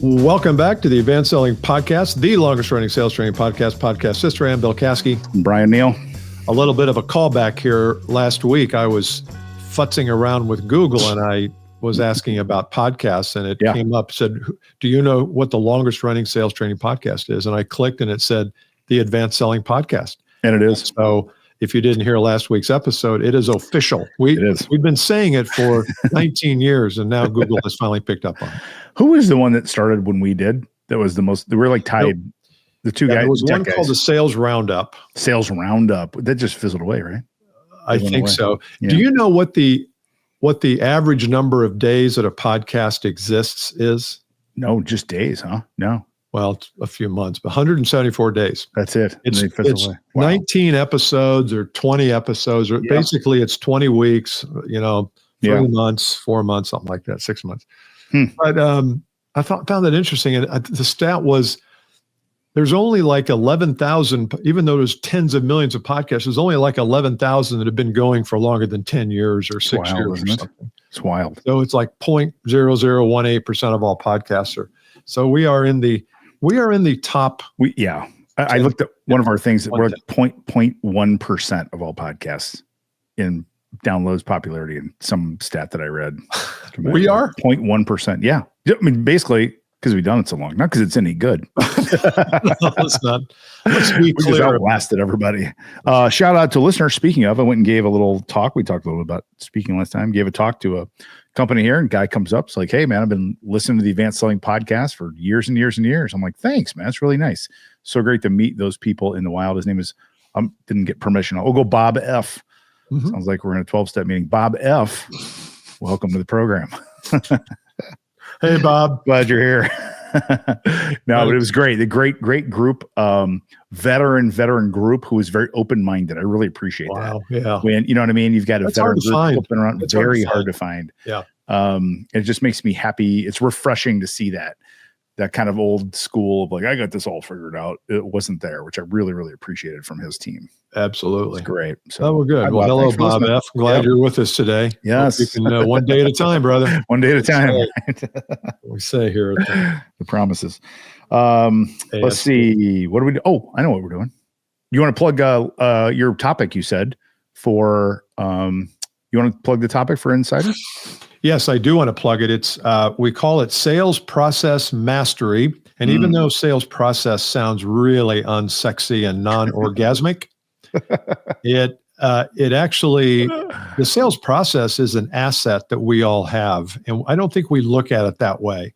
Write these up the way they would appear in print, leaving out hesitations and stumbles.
Welcome back to the Advanced Selling Podcast, the longest running sales training podcast sister. I'm Bill Caskey. And Bryan Neal. A little bit of a callback here. Last week, I was futzing around with Google and I was asking about podcasts, and it came up, said, do you know what the longest running sales training podcast is? And I clicked and it said the Advanced Selling Podcast. And it is. So if you didn't hear last week's episode, it is official. It is. We've been saying it for 19 years, and now Google has finally picked up on it. Who was the one that started when we did? That was the most, they were like tied. The two guys. There was one called the Sales Roundup. Sales Roundup. That just fizzled away, right? I think so. Yeah. Do you know what the average number of days that a podcast exists is? No, just days, huh? No. Well, it's a few months, but 174 days. That's it. It's 19 episodes or 20 episodes, or basically it's 20 weeks, 3 months, 4 months, something like that, 6 months. But I found that interesting. And the stat was there's only like 11,000, even though there's tens of millions of podcasts, there's only like 11,000 that have been going for longer than 10 years or 6 years or something. It's wild. So it's like 0.0018% of all podcasts are. So we are in the top. I looked at one of our things that we're like 0.1% of all podcasts in downloads popularity in some stat that I read. We are 0.1%. Yeah. I mean, basically because we've done it so long, not because it's any good. No, it's not. Let's be clear. We just outlasted everybody. Shout out to listeners. Speaking of, I went and gave a little talk. We talked a little about speaking last time. Gave a talk to a company here, and guy comes up. It's like, hey man, I've been listening to the Advanced Selling Podcast for years and years and years. I'm like, thanks, man. It's really nice. So great to meet those people in the wild. His name is, didn't get permission. I'll go Bob F. Mm-hmm. Sounds like we're in a 12-step meeting. Bob F. Welcome to the program. Hey, Bob. Glad you're here. No, but it was great. The great group, veteran group who was very open-minded. I really appreciate that. Yeah. When, you know what I mean? You've got a veteran group flipping around. It's very hard to find. Yeah. It just makes me happy. It's refreshing to see that kind of old school of like, I got this all figured out. It wasn't there, which I really, really appreciated from his team. Absolutely. Great. So we're good. Well, hello, Bob F. Glad you're with us today. Yes. You can, one day at a time, brother. One day at a time. We say here. The promises. Let's see. What do we do? Oh, I know what we're doing. You want to plug your topic, you said, for you want to plug the topic for Insider? Yes, I do want to plug it. It's we call it Sales Process Mastery. And even though sales process sounds really unsexy and non-orgasmic, it actually, the sales process is an asset that we all have. And I don't think we look at it that way.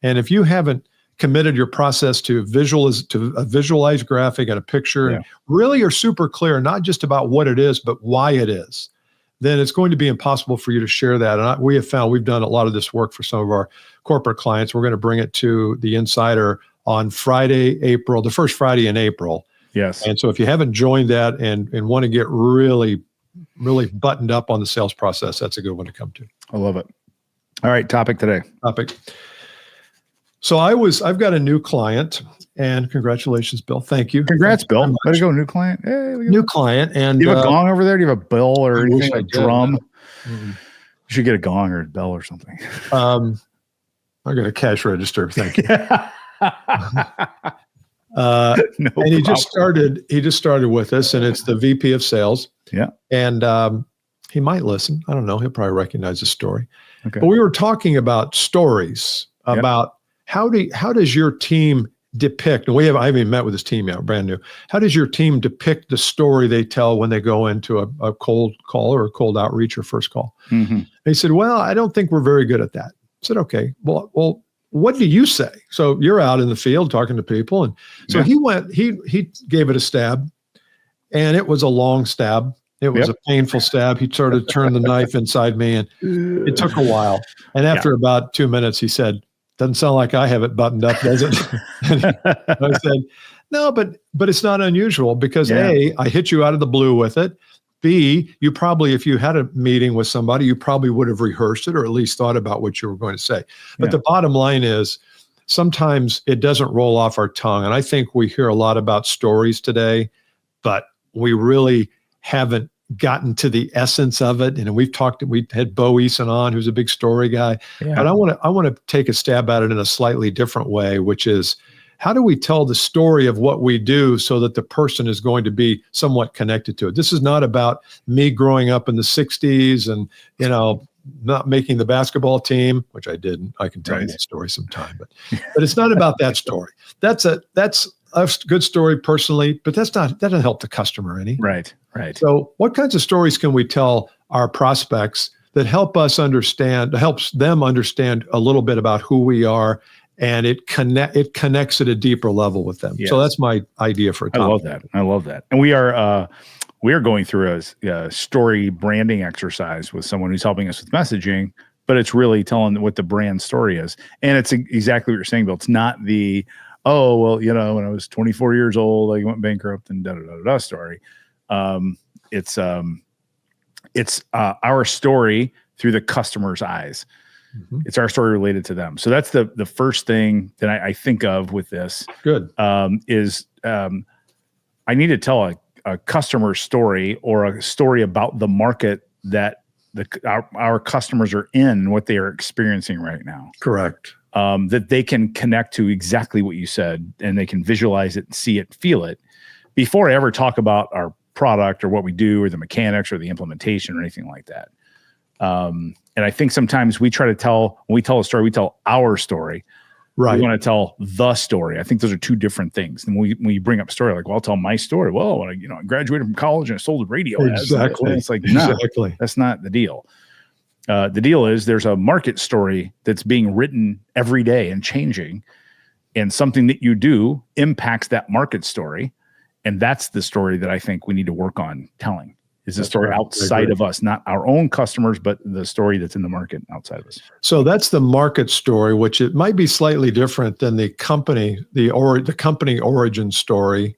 And if you haven't committed your process to a visualized graphic and a picture, and really are super clear, not just about what it is, but why it is, then it's going to be impossible for you to share that. And we have found we've done a lot of this work for some of our corporate clients. We're going to bring it to the Insider on Friday, the first Friday in April. Yes. And so if you haven't joined that and want to get really, really buttoned up on the sales process, that's a good one to come to. I love it. All right. Topic today. So I've got a new client, and congratulations, Bill. Thank you. Congrats, Bill. Way to go, new client. Hey, new client. And do you have a gong over there? Do you have a bell or anything, like a drum? Mm-hmm. You should get a gong or a bell or something. I got a cash register. Thank you. And he just started with us, and it's the VP of sales. Yeah. And he might listen. I don't know. He'll probably recognize the story. Okay. But we were talking about stories, about how does your team depict, and I haven't even met with his team yet, brand new. How does your team depict the story they tell when they go into a cold call or a cold outreach or first call? Mm-hmm. And he said, well, I don't think we're very good at that. I said, okay, well, what do you say? So you're out in the field talking to people. And so he gave it a stab, and it was a long stab. It was a painful stab. He sort of turned the knife inside me, and it took a while. And after about 2 minutes, he said, doesn't sound like I have it buttoned up, does it? I said, no, but it's not unusual because A, I hit you out of the blue with it. B, you probably, if you had a meeting with somebody, you probably would have rehearsed it or at least thought about what you were going to say. But the bottom line is sometimes it doesn't roll off our tongue. And I think we hear a lot about stories today, but we really haven't gotten to the essence of it. And we had Bo Eason on, who's a big story guy. Yeah. But I want to take a stab at it in a slightly different way, which is, how do we tell the story of what we do so that the person is going to be somewhat connected to it? This is not about me growing up in the 60s and, not making the basketball team, which I didn't. I can tell you that story sometime, but it's not about that story. That's a good story personally, but that doesn't help the customer any. Right. So what kinds of stories can we tell our prospects that helps them understand a little bit about who we are, and it connects at a deeper level with them. Yes. So that's my idea for a topic. I love that. And we are going through a story branding exercise with someone who's helping us with messaging, but it's really telling what the brand story is. And it's exactly what you're saying, Bill. It's not the, when I was 24 years old, I went bankrupt and da-da-da-da story. It's our story through the customer's eyes. Mm-hmm. It's our story related to them. So that's the first thing that I think of with this. Good. I need to tell a customer story or a story about the market that our customers are in, what they are experiencing right now. Correct. That they can connect to exactly what you said, and they can visualize it, see it, feel it, before I ever talk about our product or what we do or the mechanics or the implementation or anything like that. And I think sometimes when we tell a story, we tell our story. Right. We want to tell the story. I think those are two different things. And when you bring up story, like, well, I'll tell my story. Well, when I graduated from college and I sold a radio ads. Exactly. It's like, no, that's not the deal. The deal is there's a market story that's being written every day and changing, and something that you do impacts that market story. And that's the story that I think we need to work on telling. Is the story outside of us, not our own customers, but the story that's in the market outside of us. So that's the market story, which it might be slightly different than the company, the company origin story,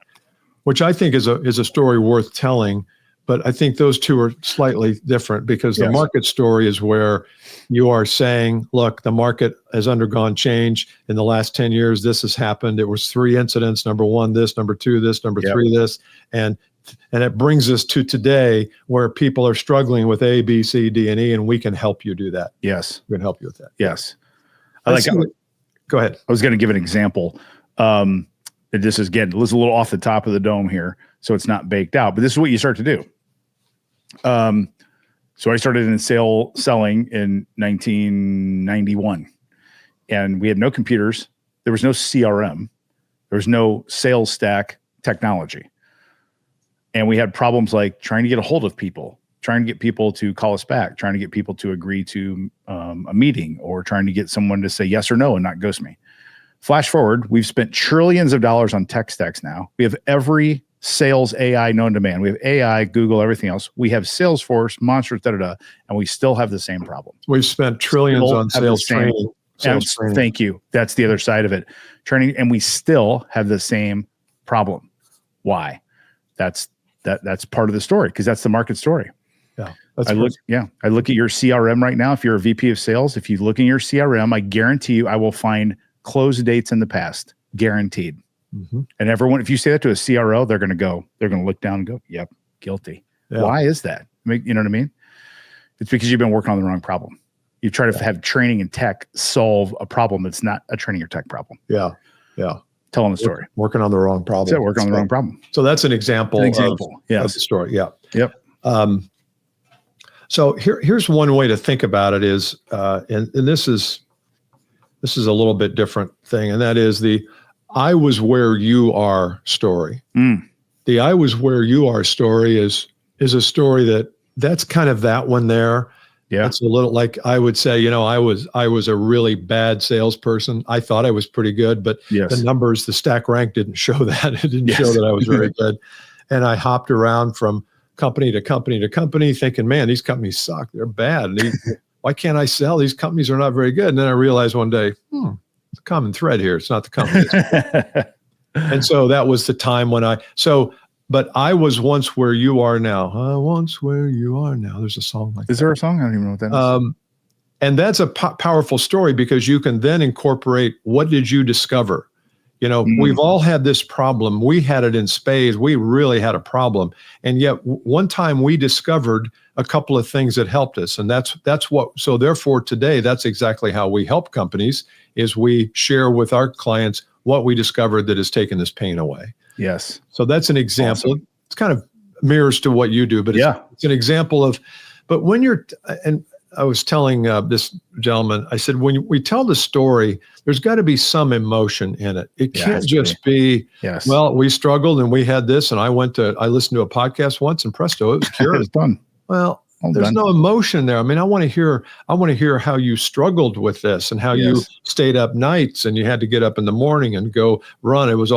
which I think is a story worth telling. But I think those two are slightly different, because the market story is where you are saying, look, the market has undergone change in the last 10 years. This has happened. It was 3 incidents. Number 1, this, number 2, this, number 3, this, and it brings us to today, where people are struggling with A, B, C, D, and E, and we can help you do that. Yes. We can help you with that. Yes. Go ahead. I was going to give an example. This is a little off the top of the dome here, so it's not baked out, but this is what you start to do. So I started in selling in 1991, and we had no computers. There was no CRM. There was no sales stack technology. And we had problems like trying to get a hold of people, trying to get people to call us back, trying to get people to agree to a meeting, or trying to get someone to say yes or no and not ghost me. Flash forward, we've spent trillions of dollars on tech stacks now. We have every sales AI known to man. We have AI, Google, everything else. We have Salesforce, monsters, and we still have the same problem. We've spent trillions on sales training. Thank you. That's the other side of it. Training, and we still have the same problem. Why? That's part of the story, because that's the market story. Yeah. I look at your CRM right now. If you're a VP of sales, if you look in your CRM, I guarantee you I will find close dates in the past, guaranteed. Mm-hmm. And everyone, if you say that to a CRO, they're going to look down and go, yep, guilty. Yeah. Why is that? You know what I mean? It's because you've been working on the wrong problem. You try to have training and tech solve a problem that's not a training or tech problem. Yeah. Yeah. Telling the story. Working on the wrong problem. Working on the wrong problem. So that's an example of the story. Yeah. Yep. So here's one way to think about it is, and this is a little bit different thing, and that is the I was where you are story. The I was where you are story is a story that's kind of that one there. Yeah. It's a little like, I would say, I was a really bad salesperson. I thought I was pretty good, but the numbers, the stack rank didn't show that. It didn't show that I was very good. And I hopped around from company to company to company thinking, man, these companies suck. They're bad. Why can't I sell? These companies are not very good. And then I realized one day, it's a common thread here. It's not the company. And so that was the time when but I was once where you are now. I once where you are now. There's a song like that. Is there a song? I don't even know what that is. And that's a powerful story, because you can then incorporate, what did you discover? We've all had this problem. We had it in spades. We really had a problem. And yet one time we discovered a couple of things that helped us. And so therefore today, that's exactly how we help companies, is we share with our clients what we discovered that has taken this pain away. Yes. So that's an example. Awesome. It's kind of mirrors to what you do, but it's an example of, but when and I was telling this gentleman, I said, when we tell the story, there's got to be some emotion in it. It can't just be, well, we struggled and we had this, and I listened to a podcast once and presto, it was cured. It's done. Well, there's no emotion there. I mean, I want to hear how you struggled with this and how you stayed up nights and you had to get up in the morning and go run. It was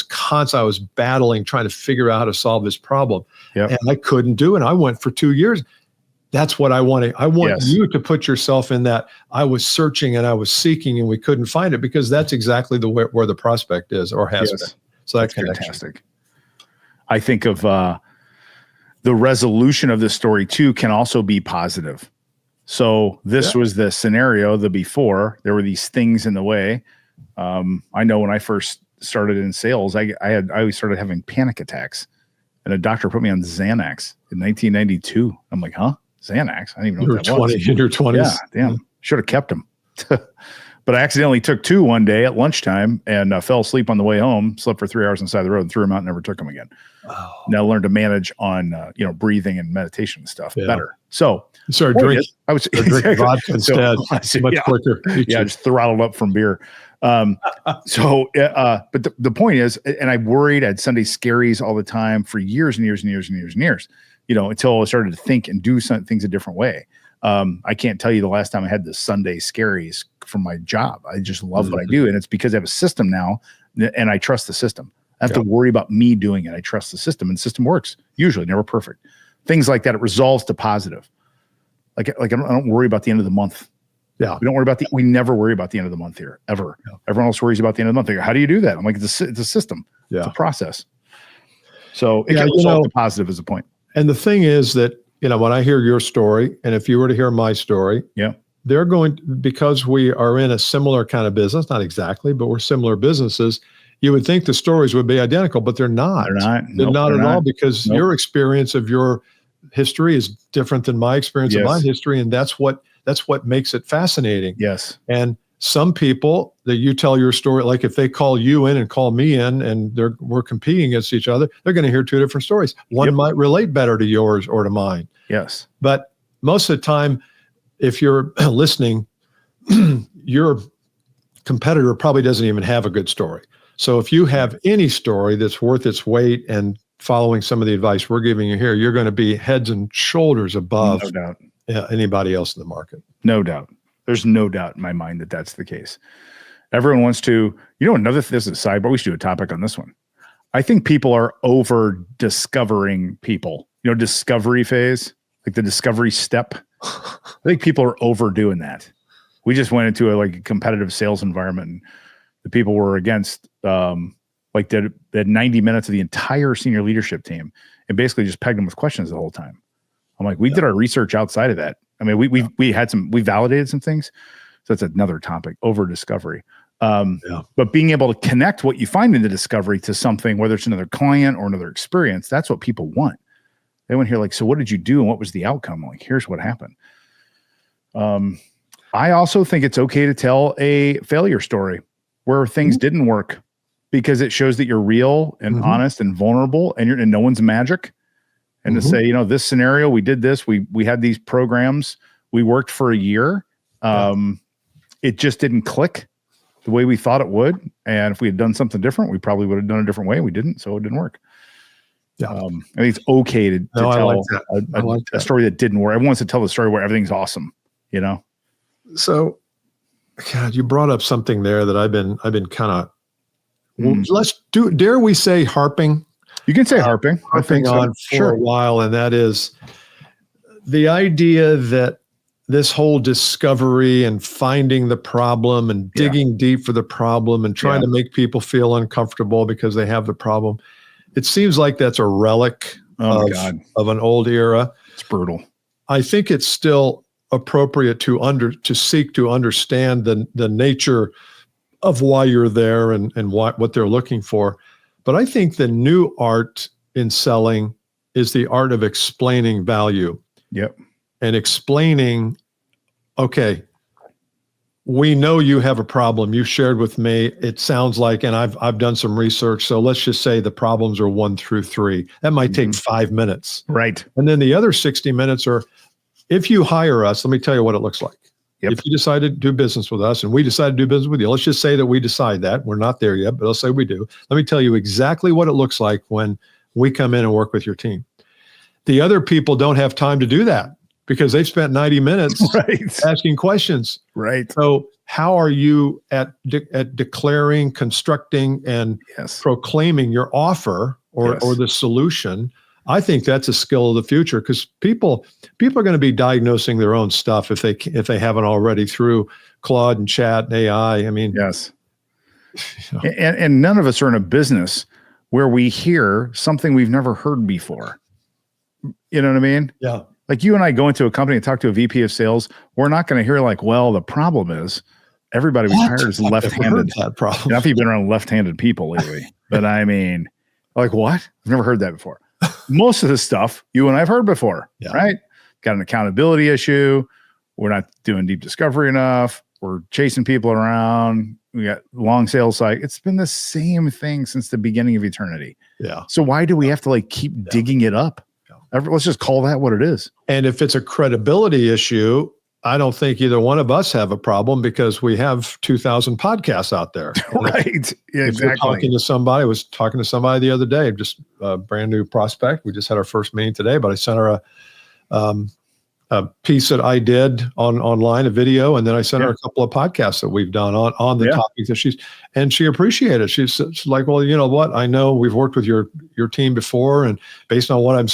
constant. I was battling, trying to figure out how to solve this problem. And I couldn't do it. I went for 2 years. That's what I wanted. I want you to put yourself in that. I was searching and I was seeking and we couldn't find it, because that's exactly where the prospect is or has been. So that's fantastic. I think of the resolution of this story too can also be positive. So this was the scenario, the before. There were these things in the way. I know when I first started in sales, I always started having panic attacks, and a doctor put me on Xanax in 1992. I'm like, huh? Xanax? I didn't even know what that was. In your 20s. Yeah, damn. Should have kept them. But I accidentally took 2 one day at lunchtime and fell asleep on the way home, slept for 3 hours on the side of the road and threw them out and never took them again. Oh. Now I learned to manage on, breathing and meditation and stuff better. So drink vodka instead. Much quicker. Yeah, just throttled up from beer. But the point is, and I worried, I had Sunday scaries all the time for years and years and years and years and years, until I started to think and do some things a different way. I can't tell you the last time I had the Sunday scaries from my job. I just love what I do. And it's because I have a system now and I trust the system. I have to worry about me doing it. I trust the system, and the system works, usually never perfect. Things like that, it resolves to positive. Like I don't worry about the end of the month. Yeah. We never worry about the end of the month here, ever. Yeah. Everyone else worries about the end of the month. They go, how do you do that? I'm like, it's a system. Yeah. It's a process. So it can resolve to positive is the point. And the thing is that, when I hear your story, and if you were to hear my story, they're because we are in a similar kind of business, not exactly, but we're similar businesses. You would think the stories would be identical, but they're not. They're not at all, because your experience of your history is different than my experience of my history. And that's what makes it fascinating. Yes. And some people that you tell your story, like if they call you in and call me in and we're competing against each other, they're going to hear 2 different stories. One might relate better to yours or to mine. Yes. But most of the time, if you're listening, your competitor probably doesn't even have a good story. So if you have any story that's worth its weight and following some of the advice we're giving you here, you're going to be heads and shoulders above anybody else in the market. No doubt. There's no doubt in my mind that that's the case. Everyone wants to, this is a sidebar. We should do a topic on this one. I think people are over discovering people, discovery phase, like the discovery step. I think people are overdoing that. We just went into a competitive sales environment, and the people were against, they had 90 minutes of the entire senior leadership team and basically just pegged them with questions the whole time. I'm like, we did our research outside of that. I mean, we validated some things. So that's another topic, over discovery. But being able to connect what you find in the discovery to something, whether it's another client or another experience, that's what people want. They want to hear so what did you do and what was the outcome? Like, here's what happened. I also think it's okay to tell a failure story where things didn't work, because it shows that you're real and honest and vulnerable, and no one's magic. And to say, this scenario, we did this, we had these programs, we worked for a year. It just didn't click the way we thought it would. And if we had done something different, we probably would have done it a different way. We didn't, so it didn't work. I think it's okay to tell a story that didn't work. Everyone wants to tell the story where everything's awesome, So, God, you brought up something there that I've been kind of, dare we say harping? You can say harping. I think on for a while, and that is the idea that this whole discovery and finding the problem and digging deep for the problem and trying to make people feel uncomfortable because they have the problem. It seems like that's a relic of an old era. It's brutal. I think it's still appropriate to seek to understand the nature of why you're there and what they're looking for. But I think the new art in selling is the art of explaining value. Yep. And explaining, okay, we know you have a problem. You shared with me. It sounds like, and I've done some research. So let's just say the problems are 1 through 3. That might take 5 minutes. Right. And then the other 60 minutes are, if you hire us, let me tell you what it looks like. Yep. If you decide to do business with us and we decide to do business with you, let's just say that we decide that. We're not there yet, but let's say we do. Let me tell you exactly what it looks like when we come in and work with your team. The other people don't have time to do that because they've spent 90 minutes asking questions. Right. So how are you at declaring, constructing, and proclaiming your offer or the solution? I think that's a skill of the future because people are going to be diagnosing their own stuff if they haven't already through Claude and chat and AI. I mean, yes. You know. And none of us are in a business where we hear something we've never heard before. You know what I mean? Yeah. Like you and I go into a company and talk to a VP of sales. We're not going to hear like, well, the problem is everybody we hired is left-handed. That problem. Not that you've been around left-handed people lately, but I mean, like what? I've never heard that before. Most of the stuff you and I've heard before, right? Got an accountability issue. We're not doing deep discovery enough. We're chasing people around. We got long sales cycle. It's been the same thing since the beginning of eternity. Yeah. So why do we have to like keep digging it up? Let's just call that what it is. And if it's a credibility issue, I don't think either one of us have a problem because we have 2,000 podcasts out there. Right. Yeah, exactly. I was talking to somebody the other day, just a brand new prospect. We just had our first meeting today, but I sent her a piece that I did online, a video, and then I sent her a couple of podcasts that we've done on the topic that she appreciated it. She's like, well, you know what? I know we've worked with your team before, and based on what I'm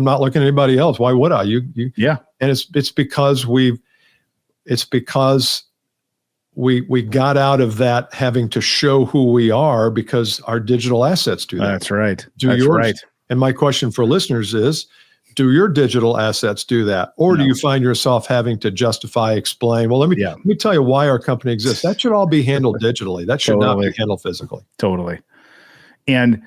not looking at anybody else. Why would I? And it's because we got out of that having to show who we are because our digital assets do that. That's right. That's right. And my question for listeners is, do your digital assets do that? Or do you find yourself having to justify, explain, well, let me tell you why our company exists. That should all be handled digitally. That should not be handled physically. Totally. And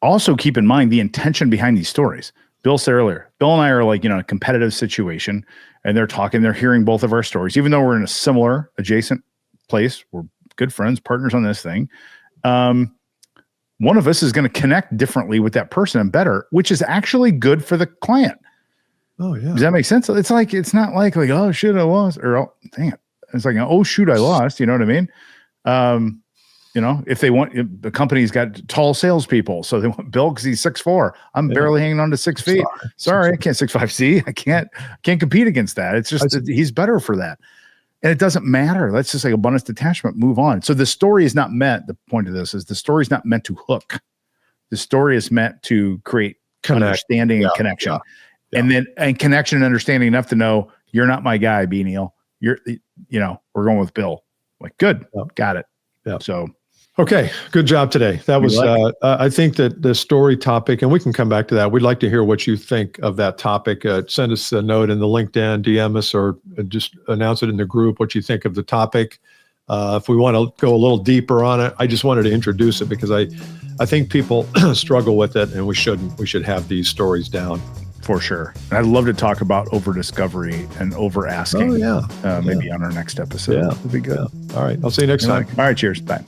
also keep in mind the intention behind these stories. Bill said earlier, Bill and I are like, in a competitive situation and they're hearing both of our stories, even though we're in a similar adjacent place. We're good friends, partners on this thing. One of us is going to connect differently with that person and better, which is actually good for the client. Oh yeah. Does that make sense? It's like, it's not like, oh shit, I lost, or oh, dang it. It's like, oh shoot, I lost. You know what I mean? If the company's got tall salespeople, so they want Bill because he's 6'4". I'm barely hanging on to 6 feet. Sorry, I can't 6'5". I can't compete against that. It's just he's better for that. And it doesn't matter. That's just like abundance detachment. Move on. So the story is not meant, the point of this is the story is not meant to hook. The story is meant to create understanding and connection. And connection and understanding enough to know you're not my guy, B. Neil. We're going with Bill. Like, good. Got it. Yeah. So okay, good job today. That was, I think that the story topic, and we can come back to that. We'd like to hear what you think of that topic. Send us a note in the LinkedIn, DM us, or just announce it in the group, what you think of the topic. If we want to go a little deeper on it, I just wanted to introduce it because I think people struggle with it, and we should have these stories down. For sure. And I'd love to talk about over discovery and over asking. Oh, yeah. Maybe on our next episode. Yeah, that'd be good. Yeah. All right. I'll see you next time. All right. Cheers. Bye.